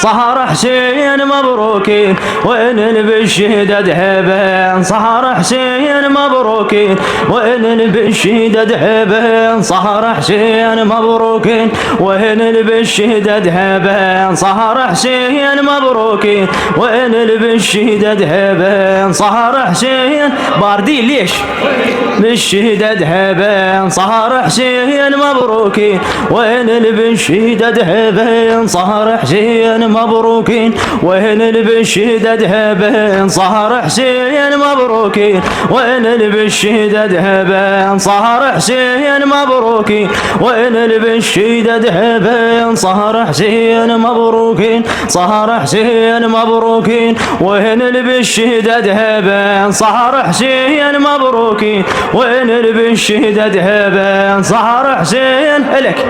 صهر حسين مبروكين وين بالشدد هبين صهر حسين مبروكين وين بالشدد هبين صهر حسين مبروكين وين بالشدد هبين صهر حسين مبروكين وين بالشدد هبين صهر حسين باردين ليش بالشدد هبين صهر حسين مبروكين وين بالشدد هبين صهر حسين مبروكين وين بالشدد هبين صهر حسين مبروكين وين بالشدد هبين صهر حسين مبروكين وين بالشدد هبين صهر حسين مبروكين صهر حسين مبروكين وين بالشدد هبين صهر حسين مبروكين وين بالشدد هبين صهر حسين لك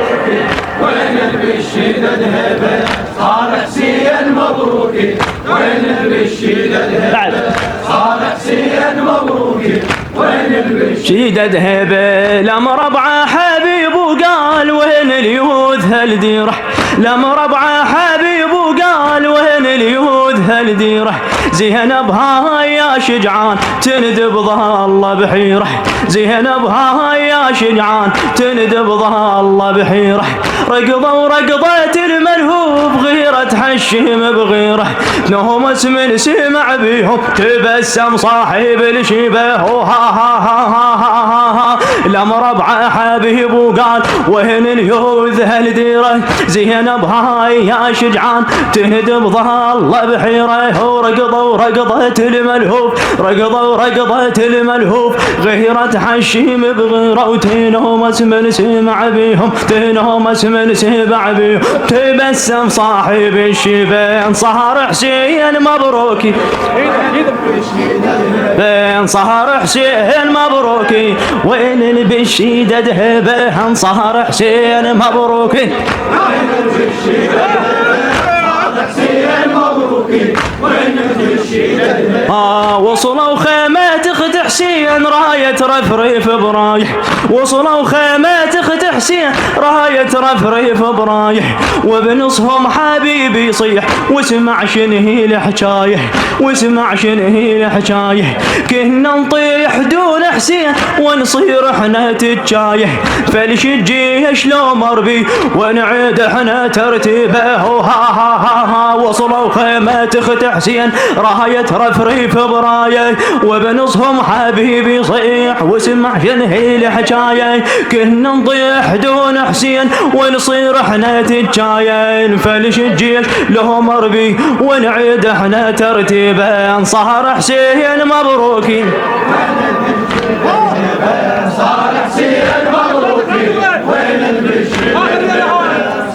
وين بالشدد هبين صهر حسين مبروكين وين بالشدد هبين صهر حسين مبروكين وين بالشدد هبين لما ربعه حبيب وقال وين اليوث هالديره لما ربعه حبيب وقال وين اليوث هالديره زينبها يا شجعان تندب ظل بحيره زينبها يا شجعان تندب ظل بحيره رقضوا رقضة الملهوف غيرة حشيم بغيره نهمس من سمع بيهم تبسم صاحب الشبه ها ها ها ها ها ها لما ربعه حبيب وقال وين اليوث هالديره زينبها يا شجعان تندب ظل بحيره ورقضوا رقضة الملهوف رقضوا رقضة الملهوف غيرة حشيم بغيره وتنهمس من سمع بيهم تنهمس من سمع بيهم تبسم صاحب الشبين صهر حسين مبروكي بين صهر حسين مبروكي وين بالشدد هبين صهر حسين مبروكي وصلوا خيمات اخت حسين راية رفريف برايح وصلوا خيمات اخت حسين راية رفريف برايح وبنصهم حبيبي يصيح واسمع شنهي الحكايه واسمع شنهي الحكايه كنا نطيح دون حسين ونصير احنا تتشايح فلش الجيش لو مربي ونعيد احنا ترتيبه ها ها ها ها وصلوا خيمات اخت حسين راية رفريف برايه وبنصهم حبيبي يصيح واسمع شنهي الحكايه كنا نطيح دون حسين ونصير احنا تتشاين فلش الجيش له مربي ونعيد احنا ترتيبا صهر حسين مبروكين صهر حسين مبروكين وين البشير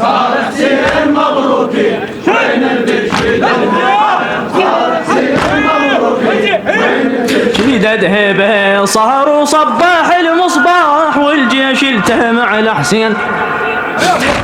صهر حسين مبروكين وين البشير شدد هبه صهر وصباح المصباح والجيش التهم على حسين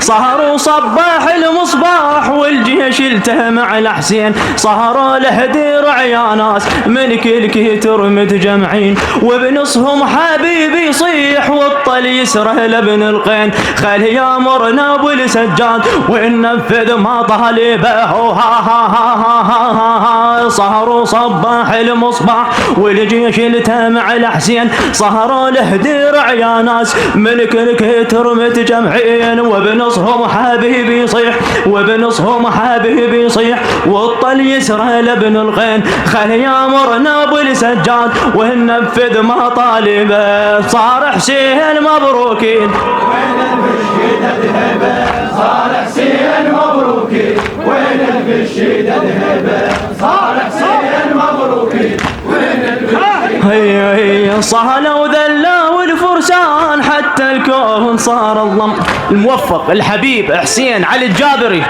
صهر وصباح المصباح والجيش التهم على حسين صهر له درع يا ناس من كل كتر متجمعين وبنصهم حبيبي يصيح والطل يسره لابن القين خل يامرنا ابو السجاد وننفذ ما طالبه ها ها ها ها ها ها صهر وصباح المصباح والجيش التهم على حسين صهر له درع يا ناس من كل كتر متجمعين وبنصهم حبيبي يصيح وبنصهم حبيبي يصيح والطل يسره لابن الغين خل يامرنا ابو السجاد وننفذ ما طالبه صار حسين مبروكين وين البشيدة ذهبه صار حسين مبروكين وين البشيدة ذهبه صار حسين مبروكين وين البشيدة هي صهلا وذلا والفرسان حتى الكون صار الضم الموفق الحبيب حسين علي الجابري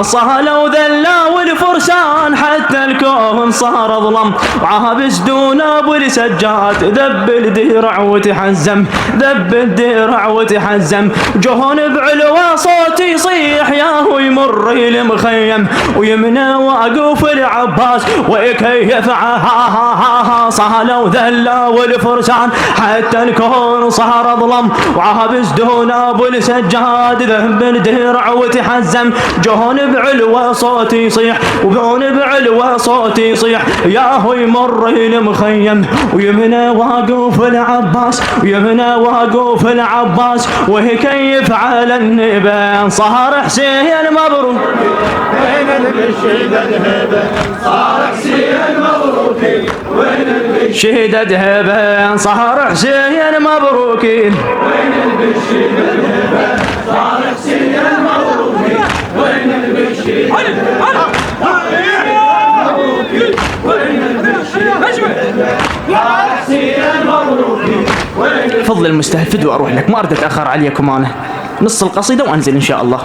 صهلا وذلا والفرسان حتى الكون الكون صار ظلم وعابس دون ابو السجاد ذب الدرع وتحزم ذب الدرع وتحزم جهون بعلوى صوتي يصيح ياهو يمر المخيم ويمنى واقوف العباس ويكيف صهلوا ذلا والفرسان حتى الكون صار ظلم وعابس دون ابو السجاد ذب الدرع وتحزم جهون بعلوى صوتي يصيح وجهون بعلوى صوتي يصيح ياهو يمر المخيم ويمنى واقوف العباس ويمنى واقوف العباس ويكيف على النبان صهر حسين مبروك وين الشهداء ذهبا صار حسين مبروك وين الشهداء ذهبا صهر حسين مبروكين وين الشهداء ذهبا صار حسين مبروك وين الشهداء ذهبا فضل المستهفد واروح لك ما اريد اتاخر عليكم انا نص القصيده وانزل ان شاء الله.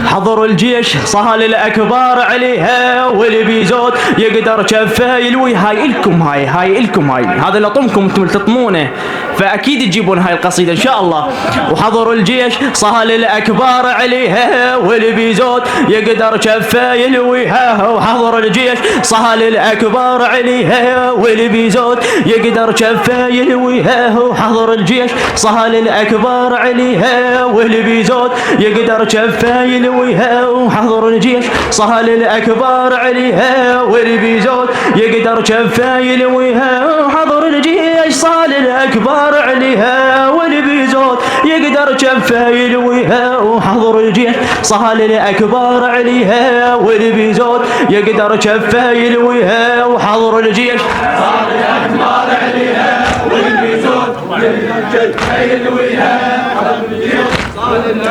حضر الجيش صهل الاكبار عليها واللي بيزود يقدر كفه يلوي هاي الكم هاي الكم هذا اللي طمكم انتم تطمونه فاكيد تجيبون هاي القصيده ان شاء الله. وحضر الجيش صهل الاكبار عليها واللي بيزود يقدر كفه يلويها وحضر الجيش صهل الاكبار عليها واللي بيزود يقدر كفه يلويها وحضر الجيش صهل الاكبار عليها واللي بيزود يقدر كفه يلويها وحضر الجيش صهل الاكبار عليها واللي بيزود يقدر كفه يلويها وحضر الجيش صهل الاكبار عليها واللي بيزود يقدر كفه يلويها وحضر الجيش صهل الاكبار عليها واللي بيزود يقدر كفه يلويها وحضر الجيش صهل الاكبار عليها واللي بيزود يقدر كفه يلويها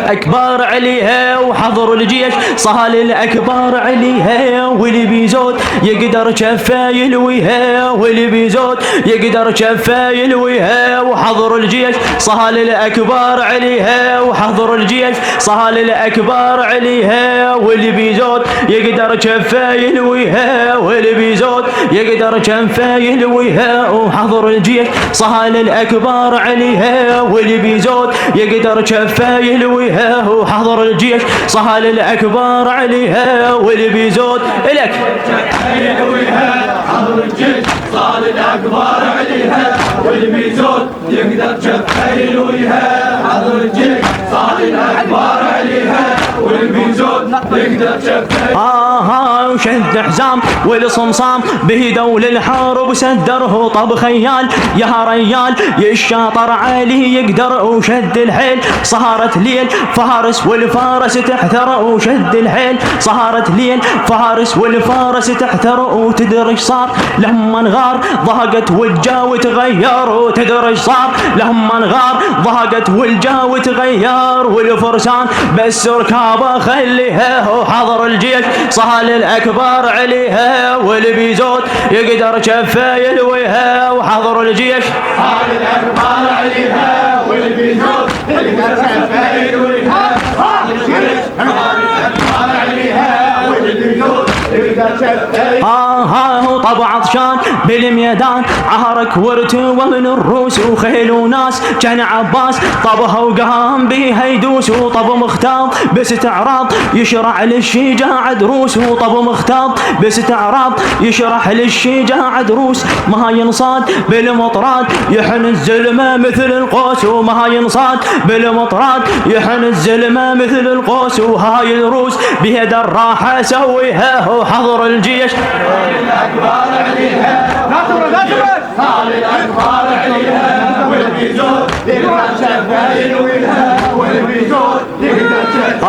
أكبر عليها وحضر الجيش صهل الأكبر عليها واللي بيزود يقدر كفه يلويها واللي بيزود يقدر كفه يلويها وحضر الجيش صهل الأكبر عليها وحضر الجيش صهل الأكبر عليها واللي بيزود يقدر كفه يلويها واللي بيزود يقدر كفه يلويها وحضر الجيش صهل الأكبر عليها واللي بيزود يقدر كفه يلويها وحضر الجيش صهل الاكبر عليها واللي بيزود الك يلويها حضر الجيش صهل الاكبر عليها واللي بيزود يقدر كفه يلويها حضر الجيش صهل الاكبر عليها واللي بيزود يقدر كفه وشد حزام والصمصام به دول الحرب سدره طب خيال يا ريال يشاطر عليه يقدر وشد الحيل صهرت ليل فارس والفارس تحثر وشد الحيل صهرت ليل فارس والفارس تحثر وتدرج صار لما انغار ضاقت والجا وتغير وتدرج صار لما انغار ضاقت والجا وتغير والفرسان بس ركابه خليها وحضر الجيش صهل الاكبر عليها واللي بيزود يقدر كفه يلويها وحضر الجيش صهل الاكبر عليها واللي بيزود يقدر كفه يلويها حضر الجيش صهل الاكبر عليها واللي بيزود يقدر كفه طب عطشان بالميدان عهرك ورتوى من الروس وخيل وناس كان عباس طبها وقام بيها يدوس وطب مختار باستعراض يشرع للشجاع دروس وطب مختار باستعراض يشرح للشجاع دروس ما ينصاد بالمطراد يحن الزلمه مثل القوس وما ينصاد بالمطراد يحن الزلمه مثل القوس وهاي الروس بيد الراحه سويها وحضر الجيش الاكبر عليها صهل الاكبر عليها واللي بيزود يقدر كفه يلويها واللي بيزود يقدر كفه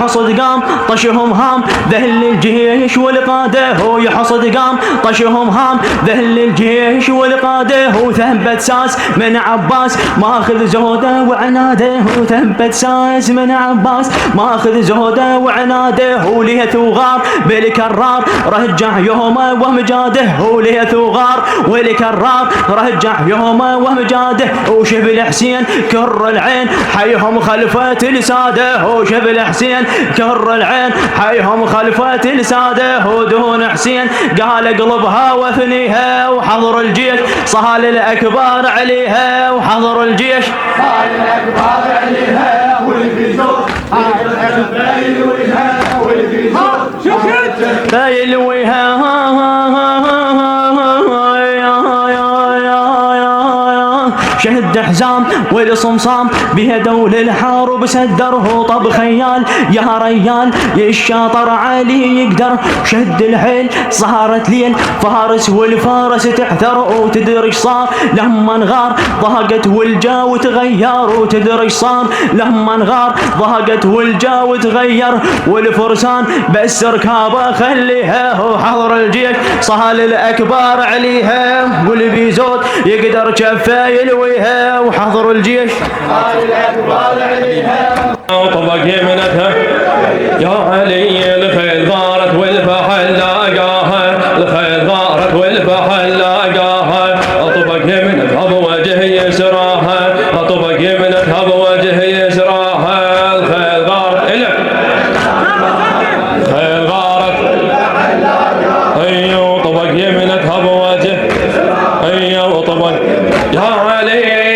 يحصد قام طشهم هام ذهل الجيش والقاده يحصد قام طشهم هام ذهل الجيش والقاده وثبت ساس من عباس ماخذ زهده وعناده وثبت ساس من عباس ماخذ زهده وعناده وليه ثغار بالكرار رجع يومه ومجاده وليه ثغار والكرار رجع يومه ومجاده وشبل حسين كر العين حيهم خلفة الساده وشبل حسين كر العين حيهم خلفة الساده ودون حسين قال اقلبها وافنيها وحضر الجيش صهال الاكبار عليها وحضر الجيش صهال الاكبار عليها والبيزور بايلويها والبيزور بايلويها شد حزام والصمصام بيدو للحارب سدره طب خيال يا ريال الشاطر علي يقدر شد الحيل صارت ليل فارس والفارس تحذر وتدري صار لما انغار ضاقت والجا وتغير وتدري صار لما انغار ضاقت والجا وتغير والفرسان بس ركابه خليها وحضر الجيش صهال الاكبار عليها والبيزود يقدر شفايل وحضر الجيش صهال الاكبار عليها طبق يمنتها يا علي الخيل غارت والفحل لاقاها الخيل غارت والفحل لاقاها طبق يمنتها بوجه يسراها طبق يمنتها بوجه يسراها الخيل غارت الخيل غارت ايوه طبق يمنتها بوجه ايوه طبق يا علي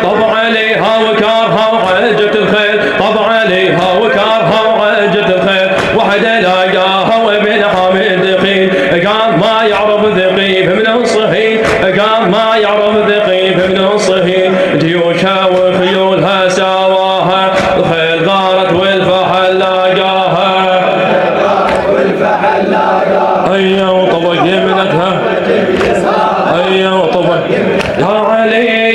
طب عليها وكارها وعجت الخيل طب عليها وكارها وعجت الخيل وحده لاقاها وابن حامد ذقيب قام ما يعرف ذقيب من الصهيل قام ما يعرف ذقيب من الصهيل جيوشها وخيولها سواها الخيل غارت والفحل لاقاها ايوه طبق يمنتها ايوه طبق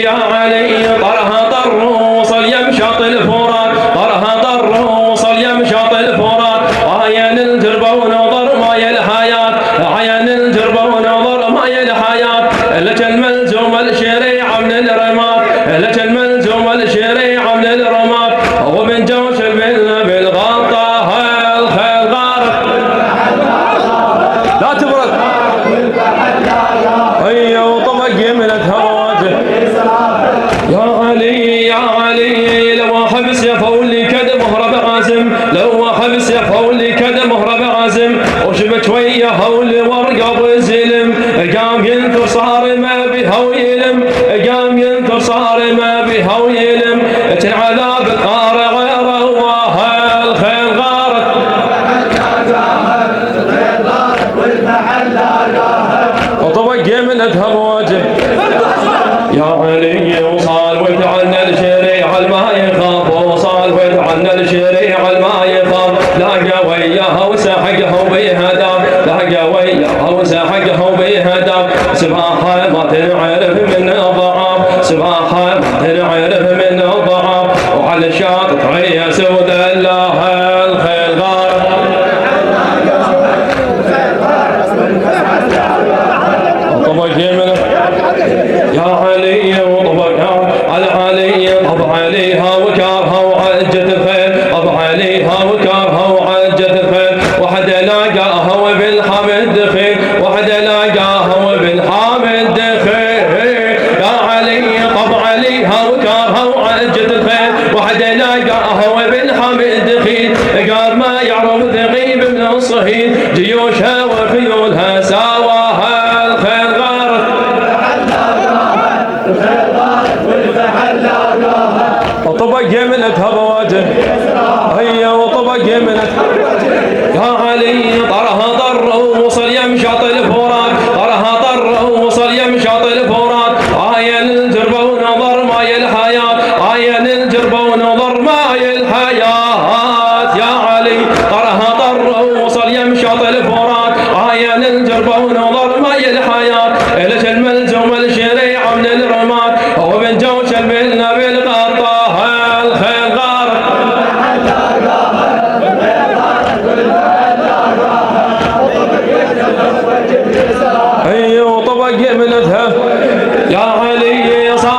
يا علي طرها طر وصل يمشط الفرات طرها طر وصل يمشط الفرات عين الجربة ونظر ماي الحياة عين الجربة ونظر ماي الحياة لك الملزوم الشريعة من الرماد لك الملزوم الشريعة من الرماد ومن جوش بالغلطة الخيل غارت لا تبرد ايوه طبق يمنتها واجه يا علي لو حبس يا فولي كد مهرب عازم لو حبس يا فولي كد مهرب عازم وشبك ويا هولي ورقه بزلم قام ينثر صار ما بها ويلم قام ينثر صار ما بها ويلم العذاب القارع رواها الخيل غارت وطبق يمنتها بوجه يا علي وصال وتعنى الشريعة الما يخاف وصال وتعنى الشريعة الما يخاف لاقى وياها وسحقها وبيهدام لاقى وياها وسحقها وبيهدام سباحة ما تنعرف من الضعاف سباحة ما تنعرف من الضعاف وعلى الشاطئ تعيس وذلاها الخيل غارت طبق يمنه يا علي وطبق على علي طب عليها وكارها وعجت الخيل طب عليها وكارها وعجت الخيل وحد لاقاها وبالحمد دخيل وحد لاقاها وبالحمد دخيل يا علي طب عليها وكارها وعجت الخيل وحد لاقاها وبالحمد دخيل قال ما يعرف ذغيب من الصهيل جيوشها وخيولها سواها الخيل غارت وطبق يمنتها بواجه هيا وطبق يمنتها يا علي طرها ضر ووصل يمشط الفرات طرها ضر ووصل يمشط الفرات عين الجربة ونظر ماي الحياة عين الجربة ونظر ماي الحياة يا علي طرها ضر ووصل يمشط الفرات عين الجربة ونظر ماي الحياة لك الملزوم الشريعة من الرماد ومن جوش بالنا بالغطاء الخيل غارت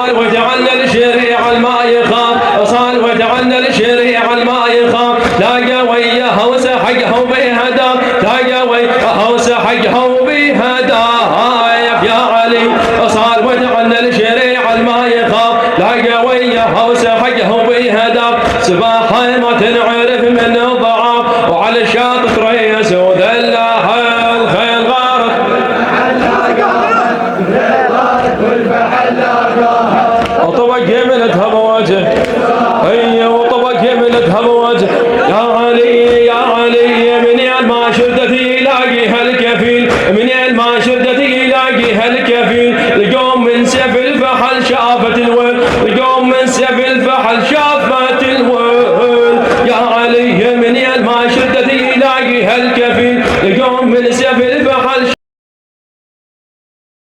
صار وجعلنا الشريعة الما يخاف صار وجعلنا الشريعة الما يخاف لاقى وياها وسحقها وبهدا لاقى وياها وسحقها وبهدا يا علي صار وجعلنا الشريعة الما يخاف لاقى وياها وسحقها وبهدا سباحة ما تنعرف من الضعاف وعلى الشاطئ تريس وذلها الخيل غارت وطبق يمنتها بواجه هي وطبق يمنتها بواجه يا علي يا علي من ما شدتي يلاقيها الكفيل من ما شدتي يلاقيها الكفيل القوم من سيف الفحل شافت الويل القوم من سيف الفحل شافت الويل يا علي من ما شدتي يلاقيها الكفيل القوم من سيف